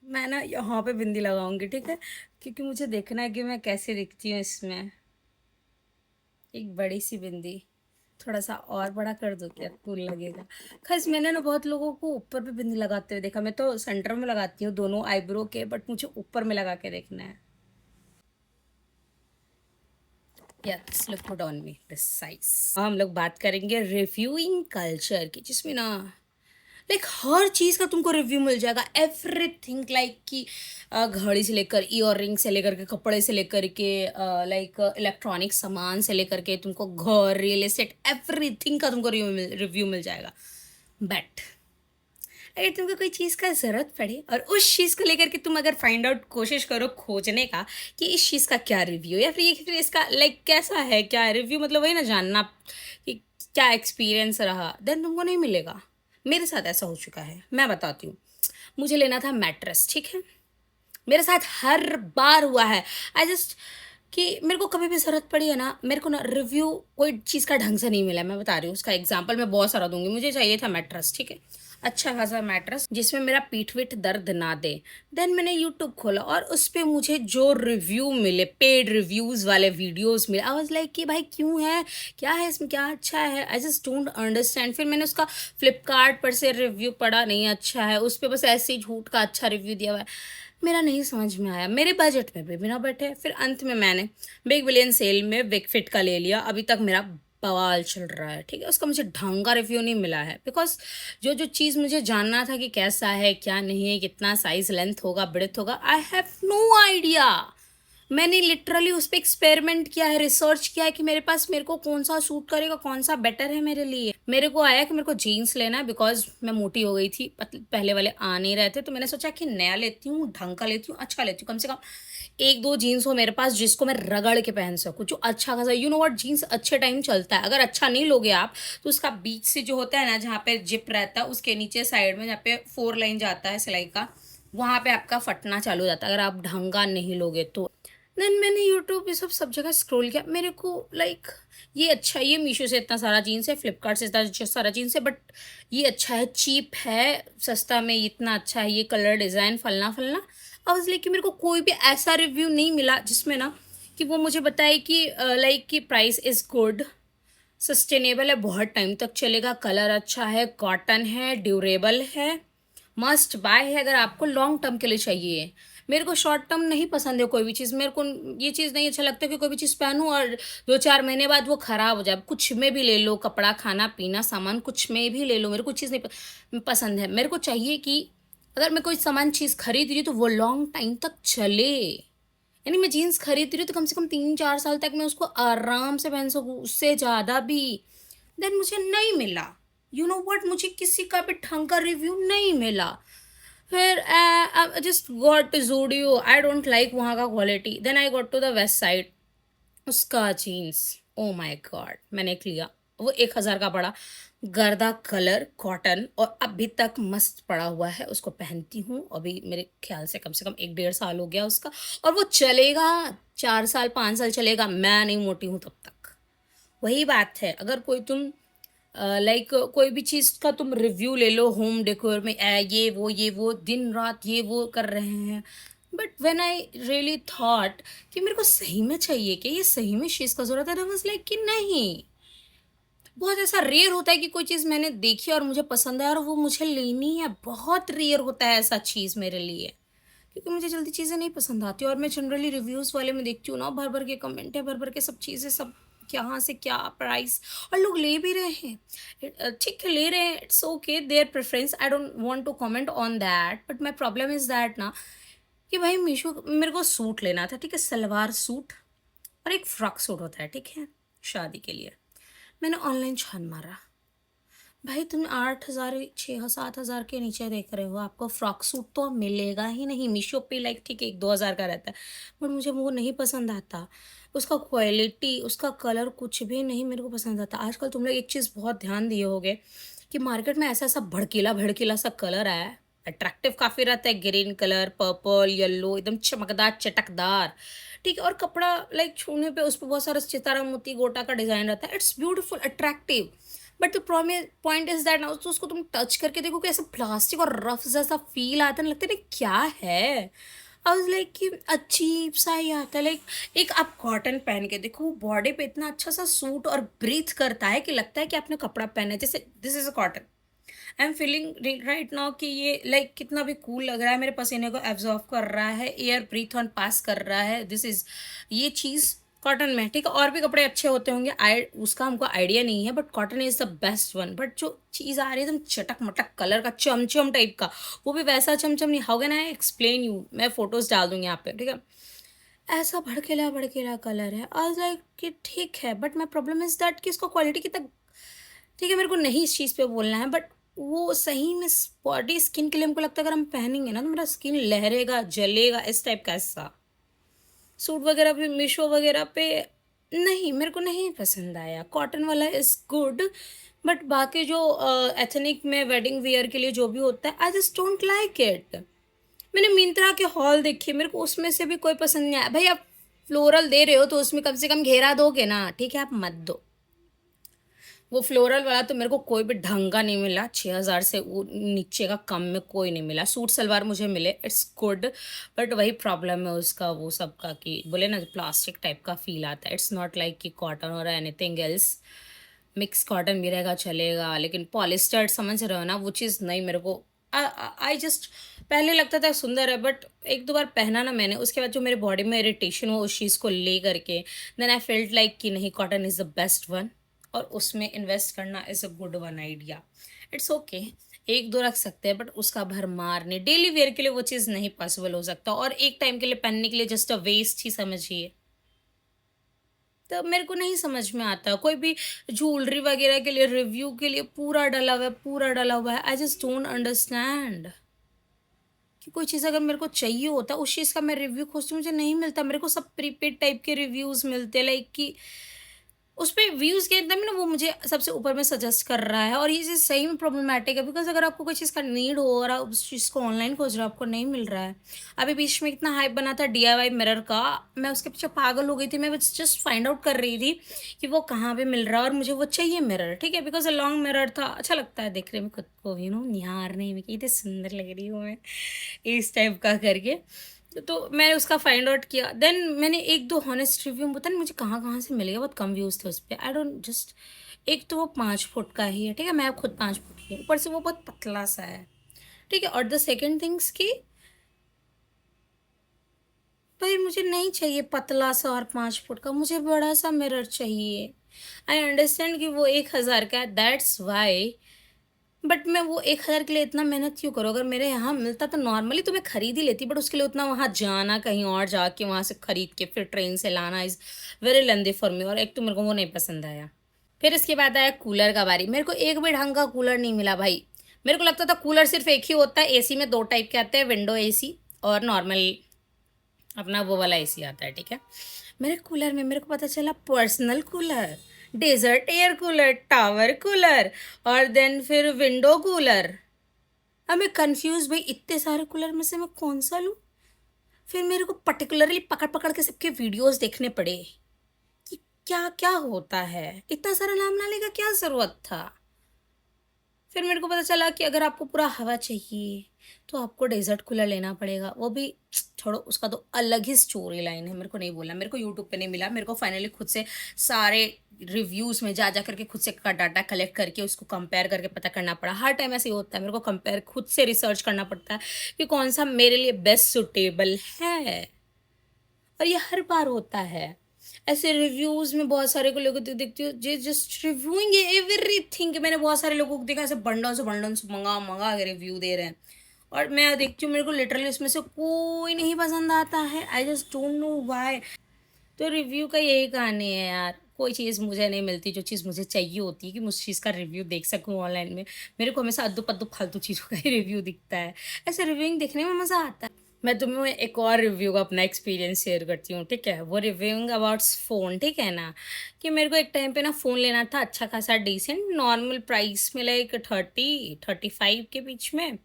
मैं ना यहाँ पे बिंदी लगाऊंगी, ठीक है, क्योंकि मुझे देखना है कि मैं कैसे दिखती हूँ इसमें। एक बड़ी सी बिंदी, थोड़ा सा और बड़ा कर दो क्या कूल लगेगा। खैर मैंने ना बहुत लोगों को ऊपर भी बिंदी लगाते हुए देखा। मैं तो सेंटर में लगाती हूँ दोनों आईब्रो के, बट मुझे ऊपर में लगा के देखना है। Yes, look good on me this size. हम लोग बात करेंगे रिव्यूइंग कल्चर की, जिसमें ना लाइक हर चीज़ का तुमको रिव्यू मिल जाएगा। एवरीथिंग लाइक कि घड़ी से लेकर ईयर रिंग से लेकर के कपड़े से लेकर के लाइक इलेक्ट्रॉनिक सामान से लेकर के तुमको घर रियल एस्टेट एवरीथिंग का तुमको रिव्यू मिल जाएगा। बट अगर तुमको कोई चीज़ का ज़रूरत पड़े और उस चीज़ को लेकर के तुम अगर फाइंड आउट कोशिश करो खोजने का कि इस चीज़ का क्या रिव्यू, या फिर इसका लाइक कैसा है, क्या रिव्यू, मतलब वही ना जानना कि क्या एक्सपीरियंस रहा, देन तुमको नहीं मिलेगा। मेरे साथ ऐसा हो चुका है, मैं बताती हूँ। मुझे लेना था मैट्रेस, ठीक है, मेरे साथ हर बार हुआ है। आई जस्ट कि मेरे को कभी भी ज़रूरत पड़ी है ना, मेरे को ना रिव्यू कोई चीज़ का ढंग से नहीं मिला। मैं बता रही हूँ, उसका एग्जांपल मैं बहुत सारा दूंगी। मुझे चाहिए था मैट्रेस, ठीक है, अच्छा खासा मैट्रेस जिसमें मेरा पीठ वीठ दर्द ना दे। देन मैंने यूट्यूब खोला और उस पर मुझे जो रिव्यू मिले, पेड रिव्यूज़ वाले वीडियोज़ मिले, आई वाज लाइक कि भाई क्यों है, क्या है इसमें, क्या अच्छा है, आई जस्ट डोंट अंडरस्टैंड। फिर मैंने उसका फ्लिपकार्ट पर से रिव्यू पढ़ा, नहीं अच्छा है, उस पर बस ऐसे ही झूठ का अच्छा रिव्यू दिया हुआ है। मेरा नहीं समझ में आया, मेरे बजट में भी ना बैठे। फिर अंत में मैंने बिग बिलियन सेल में विक फिट का ले लिया। अभी तक मेरा बवाल चल रहा है, ठीक है, उसका मुझे ढंग का रिव्यू नहीं मिला है। बिकॉज जो जो चीज़ मुझे जानना था कि कैसा है क्या नहीं है, कितना साइज लेंथ होगा ब्रेथ होगा, आई हैव नो आइडिया। मैंने लिटरली उस पर एक्सपेरिमेंट किया है, रिसर्च किया है कि मेरे पास मेरे को कौन सा सूट करेगा, कौन सा बेटर है मेरे लिए। मेरे को आया कि मेरे को जीन्स लेना है, बिकॉज मैं मोटी हो गई थी, पहले वाले आ नहीं रहे थे, तो मैंने सोचा कि नया लेती हूँ, ढंग का लेती हूँ, अच्छा लेती हूँ, कम से कम एक दो जीन्स हो मेरे पास जिसको मैं रगड़ के पहन सकूँ, जो अच्छा खासा, यू नो व्हाट, जीन्स अच्छे टाइम चलता है। अगर अच्छा नहीं लोगे आप तो उसका बीच से जो होता है ना, जहाँ पे जिप रहता है, उसके नीचे साइड में जहाँ पे 4 लाइन जाता है सिलाई का, वहाँ पे आपका फटना चालू हो जाता है अगर आप ढंगा नहीं लोगे तो। देन मैंने यूट्यूब पे सब जगह स्क्रॉल किया, मेरे को लाइक ये अच्छा है, ये मीशो से इतना सारा जीन्स है, फ्लिपकार्ट से इतना सारा जीन्स है, बट ये अच्छा है, चीप है, सस्ता में इतना अच्छा है, ये कलर डिज़ाइन फलना फलना। अब लेकिन मेरे को कोई भी ऐसा रिव्यू नहीं मिला जिसमें ना कि वो मुझे बताए कि लाइक कि प्राइस इज़ गुड, सस्टेनेबल है, बहुत टाइम तक चलेगा, कलर अच्छा है, कॉटन है, ड्यूरेबल है, मस्ट बाय है अगर आपको लॉन्ग टर्म के लिए चाहिए। मेरे को शॉर्ट टर्म नहीं पसंद है कोई भी चीज़। मेरे को ये चीज़ नहीं अच्छा लगता कि कोई भी चीज़ पहनूं और 2-4 महीने बाद वो ख़राब हो जाए। कुछ में भी ले लो, कपड़ा, खाना पीना सामान, कुछ में भी ले लो, मेरे को चीज़ नहीं पसंद है। मेरे को चाहिए कि अगर मैं कोई सामान चीज़ खरीद रही हूँ तो वो लॉन्ग टाइम तक चले। यानी मैं जीन्स खरीद रही हूँ तो कम से कम 3-4 साल तक मैं उसको आराम से पहन सकूँ, उससे ज़्यादा भी। देन मुझे नहीं मिला, यू नो व्हाट, मुझे किसी का भी ढंग का रिव्यू नहीं मिला। फिर just got to Zudio, I don't like वहाँ का quality. Then I got to the Westside, उसका जीन्स, ओ माय गॉड, मैंने एक लिया, वो 1,000 का पड़ा, गर्दा कलर, कॉटन, और अभी तक मस्त पड़ा हुआ है, उसको पहनती हूँ अभी। मेरे ख्याल से कम 1-1.5 साल हो गया उसका, और वो चलेगा 4 साल 5 साल चलेगा, मैं नहीं मोटी हूँ तब तक। वही बात है, अगर कोई तुम लाइक कोई भी चीज़ का तुम रिव्यू ले लो, होम डेकोर में ये वो दिन रात ये वो कर रहे हैं, but when I really thought कि मेरे को सही में चाहिए कि ये सही में इस चीज़ का ज़रूरत है, आई वाज लाइक कि नहीं। बहुत ऐसा रेयर होता है कि कोई चीज़ मैंने देखी और मुझे पसंद है और वो मुझे लेनी है, बहुत रेयर होता है ऐसा चीज़ मेरे लिए, क्योंकि मुझे जल्दी चीज़ें नहीं पसंद आती। और मैं जनरली रिव्यूज़ वाले में देखती हूँ ना, भर भर के कमेंट है, भर भर के सब चीज़ें, सब कहाँ से क्या प्राइस, और लोग ले भी रहे हैं। ठीक है, ले रहे हैं, it's okay, their preference, I don't want to comment on that, but my problem is that ना कि भाई मीशो, मेरे को सूट लेना था, ठीक है, सलवार सूट और एक फ्रॉक सूट होता है, ठीक है, शादी के लिए। मैंने ऑनलाइन छान मारा, भाई तुम 8,000 6 7 हज़ार के नीचे देख रहे हो, आपको फ्रॉक सूट तो मिलेगा ही नहीं। मीशो पे लाइक ठीक है 1-2 हज़ार का रहता है, बट मुझे वो नहीं पसंद आता। उसका क्वालिटी, उसका कलर कुछ भी नहीं मेरे को पसंद आता। आजकल तुम लोग एक चीज़ बहुत ध्यान दिए होगे कि मार्केट में ऐसा ऐसा भड़कीला भड़कीला सा कलर आया है, अट्रैक्टिव काफ़ी रहता है, ग्रीन कलर, पर्पल, येलो, एकदम चमकदार चटकदार, ठीक है, और कपड़ा लाइक छूने पे उस पर बहुत सारा सितारा मोती गोटा का डिज़ाइन रहता है, it's beautiful attractive. But the point is that ना, तो उसको तुम टच करके देखो कि ऐसा प्लास्टिक और रफ जैसा फील आता है, लगता है ना क्या है। आई वाज लाइक कि अजीब सा ही आता है। लाइक एक आप कॉटन पहन के देखो, वो बॉडी पे इतना अच्छा सा सूट और ब्रीथ करता है कि लगता है कि आपने कपड़ा पहना है, जैसे this is a cotton. I am feeling right now कि ये लाइक कितना भी कूल लग रहा है, मेरे पसीने को एब्जॉर्ब कर रहा है, एयर ब्रीथ ऑन पास कर रहा है। दिस इज ये चीज़ कॉटन में, ठीक है। और भी कपड़े अच्छे होते होंगे, आई उसका हमको आइडिया नहीं है, but cotton is the best one. But जो चीज़ आ रही है एकदम चटक मटक कलर का, चमचम टाइप का, वो भी वैसा चमचम नहीं। How can I explain you, मैं फोटोज डाल दूंगी यहाँ पे, ठीक है। ऐसा भड़केला भड़केला कलर है। आज लाइक कि ठीक है, but my problem is that कि इसको क्वालिटी कितना, ठीक है, मेरे को नहीं इस चीज़ पे बोलना है, बट वो सही में बॉडी स्किन के लिए हमको लगता है अगर हम पहनेंगे ना तो मेरा स्किन लहरेगा, जलेगा, इस टाइप का ऐसा। सूट वगैरह भी मीशो वगैरह पे नहीं, मेरे को नहीं पसंद आया। कॉटन वाला इज़ गुड, बट बाकी जो एथनिक में वेडिंग वियर के लिए जो भी होता है, I just don't like it. मैंने मिंत्रा के हॉल देखे, मेरे को उसमें से भी कोई पसंद नहीं आया। भाई आप फ्लोरल दे रहे हो तो उसमें कम से कम घेरा दोगे ना, ठीक है, आप मत दो। वो फ्लोरल वाला तो मेरे को कोई भी ढंग का नहीं मिला। 6,000 से वो नीचे का कम में कोई नहीं मिला। सूट सलवार मुझे मिले, इट्स गुड, बट वही प्रॉब्लम है उसका वो सब का कि बोले ना प्लास्टिक टाइप का फील आता है। इट्स नॉट लाइक कि कॉटन और एनीथिंग एल्स। मिक्स कॉटन भी रहेगा चलेगा, लेकिन पॉलिस्टर समझ रहे हो ना, वो चीज़ नहीं मेरे को। आई जस्ट पहले लगता था सुंदर है, बट एक दो बार पहना ना मैंने, उसके बाद जो मेरे बॉडी में इरिटेशन हो उस चीज़ को ले करके, देन आई फेल्ट लाइक कि नहीं, cotton is the best one, और उसमें इन्वेस्ट करना is a good one idea. It's okay, एक दो रख सकते हैं, बट उसका भरमार नहीं। डेली वेयर के लिए वो चीज़ नहीं पॉसिबल हो सकता, और एक टाइम के लिए पहनने के लिए जस्ट अ वेस्ट ही समझिए। तो मेरे को नहीं समझ में आता कोई भी ज्वेलरी वगैरह के लिए रिव्यू के लिए पूरा डला हुआ है, पूरा डला हुआ है। आई जस्ट डोंट अंडरस्टैंड कि कोई चीज़ अगर मेरे को चाहिए होता उस चीज़ का मैं रिव्यू खोजती हूँ, मुझे नहीं मिलता। मेरे को सब प्रीपेड टाइप के रिव्यूज़ मिलते हैं, लाइक कि उस पे व्यूज़ के एकदम ना वो मुझे सबसे ऊपर में सजेस्ट कर रहा है, और ये चीज़ सही में प्रॉब्लमैटिक है। बिकॉज़ अगर आपको कोई चीज़ का नीड हो और आप उस चीज़ को ऑनलाइन खोज रहे हो, आपको नहीं मिल रहा है। अभी बीच में इतना हाइप बना था डीआईवाई मिरर का, मैं उसके पीछे पागल हो गई थी। मैं बस जस्ट फाइंड आउट कर रही थी कि वो कहाँ पे मिल रहा है, और मुझे वो चाहिए मिरर, ठीक है। बिकॉज़ अ लॉन्ग मिरर था, अच्छा लगता है देखने में खुद को, निहारने में कि इतनी सुंदर लग रही हूँ मैं, इस टाइप का करके। तो मैंने उसका फाइंड आउट किया, देन मैंने एक दो हॉनेस्ट रिव्यू, पता नहीं मुझे कहाँ कहाँ से मिल गया, बहुत कम व्यूज़ थे उस पर। आई डोंट जस्ट, एक तो वो 5 फुट का ही है, ठीक है, मैं खुद 5 फुट की हूँ, ऊपर से वो बहुत पतला सा है, ठीक है। और द सेकेंड थिंग्स की, भाई मुझे नहीं चाहिए पतला सा और 5 फुट का, मुझे बड़ा सा मिरर चाहिए। आई अंडरस्टैंड कि वो 1,000 का है, दैट्स वाई, बट मैं वो 1,000 के लिए इतना मेहनत क्यों करूँ? अगर मेरे यहाँ मिलता तो नॉर्मली तो मैं खरीद ही लेती, बट उसके लिए उतना वहाँ जाना, कहीं और जाके वहाँ से खरीद के फिर ट्रेन से लाना is very lengthy for me, और एक तो मेरे को वो नहीं पसंद आया। फिर इसके बाद आया कूलर का बारी। मेरे को एक भी ढंग का कूलर नहीं मिला भाई। मेरे को लगता था कूलर सिर्फ एक ही होता है, एसी में 2 टाइप के आते हैं, विंडो एसी और नॉर्मल अपना वो वाला एसी आता है, ठीक है। मेरे कूलर में मेरे को पता चला personal cooler, desert air cooler, tower cooler, और देन फिर विंडो कूलर। अब मैं कंफ्यूज, भाई इतने सारे कूलर में से मैं कौन सा लूँ। फिर मेरे को पर्टिकुलरली पकड़ पकड़ के सबके वीडियोस देखने पड़े कि क्या क्या होता है, इतना सारा नाम ना लेगा, क्या ज़रूरत था। फिर मेरे को पता चला कि अगर आपको पूरा हवा चाहिए तो आपको डेजर्ट कूलर लेना पड़ेगा, वो भी छोड़ो, उसका तो अलग ही स्टोरी लाइन है। मेरे को नहीं बोला, मेरे को यूट्यूब पे नहीं मिला, मेरे को फाइनली खुद से सारे रिव्यूज़ में जा जा करके खुद से का डाटा कलेक्ट करके उसको कंपेयर करके पता करना पड़ा। हर टाइम ऐसे ही होता है, मेरे को कंपेयर खुद से रिसर्च करना पड़ता है कि कौन सा मेरे लिए बेस्ट सुटेबल है, और ये हर बार होता है। ऐसे रिव्यूज़ में बहुत सारे को लोगों को देखती हूँ जे जस्ट रिव्यूइंग एवरीथिंग। मैंने बहुत सारे लोगों को देखा ऐसे बंडल से मंगा मंगा के रिव्यू दे रहे हैं, और मैं देखती हूँ मेरे को लिटरली उसमें से कोई नहीं पसंद आता है। I just don't know why. तो रिव्यू का यही कहानी है यार, कोई चीज़ मुझे नहीं मिलती जो चीज़ मुझे चाहिए होती है कि मैं उस चीज़ का रिव्यू देख सकूँ ऑनलाइन में। मेरे को हमेशा अद्दू पद्दू फालतू चीज़ों का ही रिव्यू दिखता है। ऐसे रिव्यूइंग देखने में मज़ा आता है। मैं तुम्हें एक और रिव्यू का अपना एक्सपीरियंस शेयर करती हूँ, ठीक है। वो रिव्यूइंग अबाउट फ़ोन, ठीक है ना, कि मेरे को एक टाइम पे ना फ़ोन लेना था अच्छा खासा डिसेंट नॉर्मल प्राइस में, लाइक 30-35 के बीच में।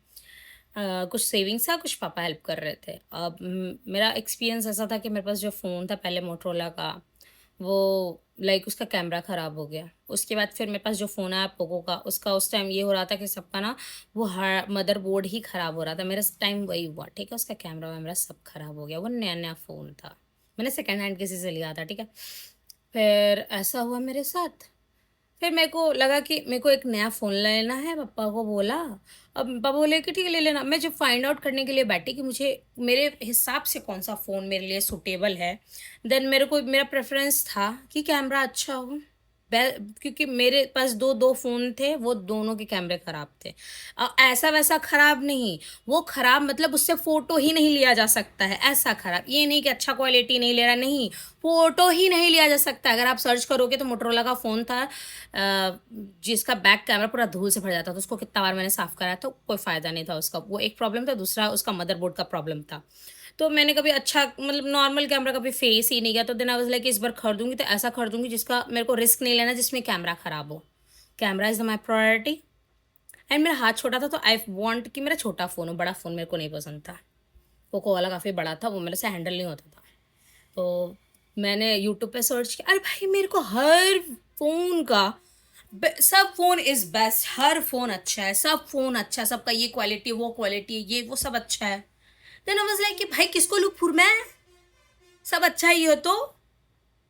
कुछ सेविंग्स था, कुछ पापा हेल्प कर रहे थे। अब मेरा एक्सपीरियंस ऐसा था कि मेरे पास जो फ़ोन था पहले मोटरोला का, वो लाइक उसका कैमरा ख़राब हो गया। उसके बाद फिर मेरे पास जो फ़ोन आया पोको का, उसका उस टाइम ये हो रहा था कि सबका ना वो मदरबोर्ड ही ख़राब हो रहा था। मेरा टाइम वही हुआ, ठीक है? उसका कैमरा वैमरा सब ख़राब हो गया। वो नया-नया फ़ोन था। मैंने सेकंड हैंड किसी से लिया था, ठीक है? फिर ऐसा हुआ मेरे साथ। फिर मेरे को लगा कि मेरे को एक नया फ़ोन लेना है, पापा को बोला। अब पापा बोले कि ठीक है ले लेना। मैं जब फाइंड आउट करने के लिए बैठी कि मुझे मेरे हिसाब से कौन-सा फ़ोन मेरे लिए सूटेबल है, देन मेरे को मेरा प्रेफ़रेंस था कि कैमरा अच्छा हो। बै क्योंकि मेरे पास 2 फ़ोन थे, वो दोनों के कैमरे ख़राब थे। ऐसा-वैसा ख़राब नहीं, वो ख़राब मतलब उससे फ़ोटो ही नहीं लिया जा सकता है, ऐसा ख़राब। ये नहीं कि अच्छा क्वालिटी नहीं ले रहा, नहीं, फ़ोटो ही नहीं लिया जा सकता। अगर आप सर्च करोगे तो मोटोरोला का फ़ोन था जिसका बैक कैमरा पूरा धूल से भर जाता था। उसको कितना बार मैंने साफ़ कराया था, कोई फ़ायदा नहीं था उसका। वो एक प्रॉब्लम था, दूसरा उसका मदरबोर्ड का प्रॉब्लम था। तो मैंने कभी अच्छा मतलब नॉर्मल कैमरा कभी फेस ही नहीं किया, तो देन आई वाज़ लाइक इस बार खरीदूँगी तो ऐसा खरीदूँगी जिसका मेरे को रिस्क नहीं लेना जिसमें कैमरा ख़राब हो। Camera is my priority and मेरा हाथ छोटा था तो आई वांट कि मेरा छोटा फ़ोन हो, बड़ा फ़ोन मेरे को नहीं पसंद था। पोको वाला काफ़ी बड़ा था, वो मेरे से हैंडल नहीं होता था। तो मैंने यूट्यूब पे सर्च किया, अरे भाई मेरे को हर फ़ोन का सब phone is best, her phone अच्छा है, सब फ़ोन अच्छा है, सबका ये क्वालिटी, वो क्वालिटी, ये वो सब अच्छा है। देन आई वाज़ लाइक कि भाई किसको लूँ फिर मैं? सब अच्छा ही हो तो?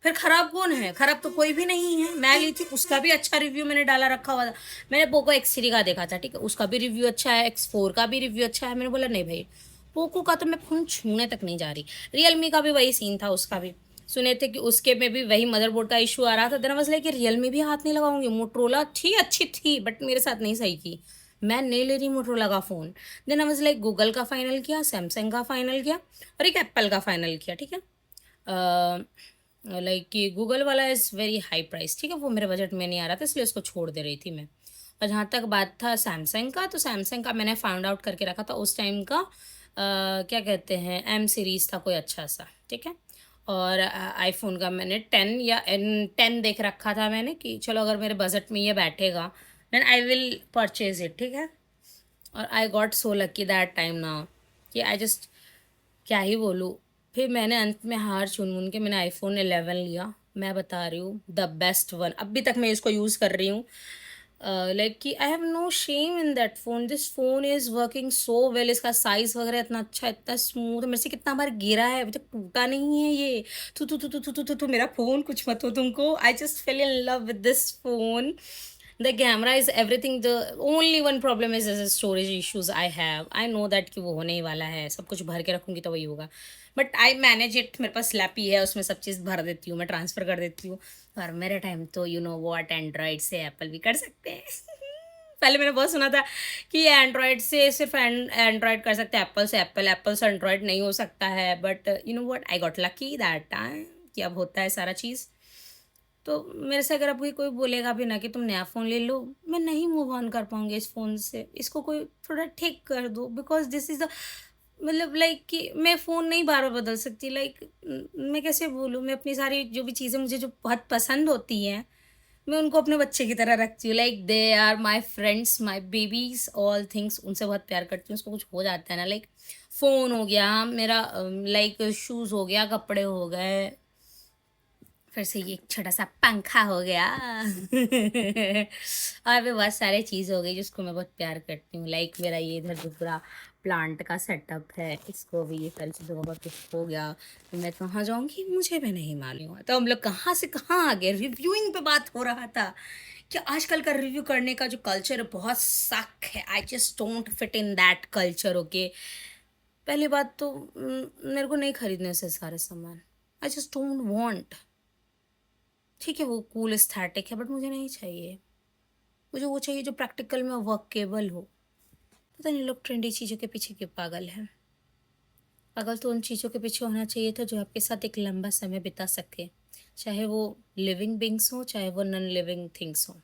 फिर खराब कौन है? खराब तो कोई भी नहीं है। मैं ली थी, उसका भी अच्छा रिव्यू मैंने डाला रखा हुआ था। मैंने पोको एक्स3 का देखा था, ठीक है? उसका भी रिव्यू अच्छा है, एक्स4 का भी रिव्यू अच्छा है। मैंने बोला नहीं भई, पोको का तो मैं फ़ोन छूने तक नहीं जा रही। रियलमी का भी वही सीन था, उसका भी। सुने थे कि उसके में भी वही मदरबोर्ड का इश्यू आ रहा था। देन आई वाज़ लाइक कि रियलमी भी हाथ नहीं लगाऊँगी। मोटोरोला थी, अच्छी थी, बट मेरे साथ नहीं सही की। मैं नहीं ले रही मोटोरोला का phone. Then I was like Google का फाइनल किया, सैमसंग का फाइनल किया और एक एप्पल का फाइनल किया, ठीक है? लाइक कि गूगल वाला इज़ वेरी हाई प्राइस, ठीक है? वो मेरे बजट में नहीं आ रहा था इसलिए उसको छोड़ दे रही थी मैं। और जहाँ तक बात था सैमसंग का, तो सैमसंग का मैंने फाइंड आउट करके रखा था उस टाइम का क्या कहते हैं एम सीरीज़ था कोई अच्छा-सा, ठीक है? और आईफ़ोन का मैंने 10 या एन 10 देख रखा था मैंने कि चलो अगर मेरे बजट में ये बैठेगा, then I will purchase it, ठीक है? और I got so lucky that time now कि आई जस्ट क्या ही बोलूँ। फिर मैंने अंत में हार चुन-चुन के मैंने आईफ़ोन 11 लिया। मैं बता रही हूँ द बेस्ट वन। अभी तक मैं इसको यूज़ कर रही हूँ। लाइक कि I have no shame in that phone. This phone is working so well. इसका साइज़ वगैरह इतना अच्छा, इतना स्मूथ, मेरे से कितना बार गिरा है, अभी तक टूटा नहीं है ये। थू, थू, थू, थू, थू, थू, थू, थू, मेरा फ़ोन कुछ मत हो तुमको। I just fail in love with this phone. The camera is everything. The only one problem is the storage issues I have. I know that कि वो होने ही वाला है, सब कुछ भर के रखूँगी तो वही होगा। बट आई मैनेज इट, मेरे पास स्लैपी है, उसमें सब चीज़ भर देती हूँ, मैं ट्रांसफ़र कर देती हूँ। और मेरे टाइम तो यू नो व्हाट एंड्रॉइड से एप्पल भी कर सकते हैं। पहले मैंने बहुत सुना था कि एंड्रॉइड से सिर्फ एंड्रॉइड कर सकते हैं, एप्पल से एप्पल, एप्पल से एंड्रॉइड नहीं हो सकता है। But you know what, I got lucky that time कि अब होता है सारा चीज़। तो मेरे से अगर अभी कोई बोलेगा भी ना कि तुम नया फ़ोन ले लो, मैं नहीं मूव ऑन कर पाऊँगी इस फ़ोन से। इसको कोई थोड़ा ठीक कर दो बिकॉज़ दिस इज़ द मतलब लाइक कि मैं फ़ोन नहीं बार-बार बदल सकती। लाइक मैं कैसे बोलूँ, मैं अपनी सारी जो भी चीज़ें मुझे जो बहुत पसंद होती हैं, मैं उनको अपने बच्चे की तरह रखती हूँ। Like they are my friends, my babies, all things, उनसे बहुत प्यार करती हूँ। उसको कुछ हो जाता है ना, लाइक फ़ोन हो गया, मेरा लाइक शूज़ हो गया, कपड़े हो गए, फिर से ये एक छोटा-सा पंखा हो गया। और भी बहुत सारी चीज़ हो गई जिसको मैं बहुत प्यार करती हूँ। लाइक मेरा ये इधर जो पूरा प्लांट का सेटअप है, इसको भी ये सारी चीज़ों का बहुत कुछ हो गया। तो मैं कहाँ जाऊँगी मुझे भी नहीं मालूम। तो हम लोग कहाँ से कहाँ आ गए? रिव्यूइंग पे बात हो रहा था कि आजकल का रिव्यू करने का जो कल्चर है बहुत सक है। I just don't fit in that culture, okay? पहली बात तो मेरे को नहीं खरीदने से सारे सामान। I just don't want. ठीक है, वो कूल एस्थेटिक है बट मुझे नहीं चाहिए। मुझे वो चाहिए जो प्रैक्टिकल में वर्केबल हो। पता नहीं लोग ट्रेंडी चीज़ों के पीछे क्यों पागल हैं। पागल तो उन चीज़ों के पीछे होना चाहिए था जो आपके साथ एक लंबा समय बिता सके। चाहे वो लिविंग बीइंग्स हों, चाहे वो नॉन लिविंग थिंग्स हों।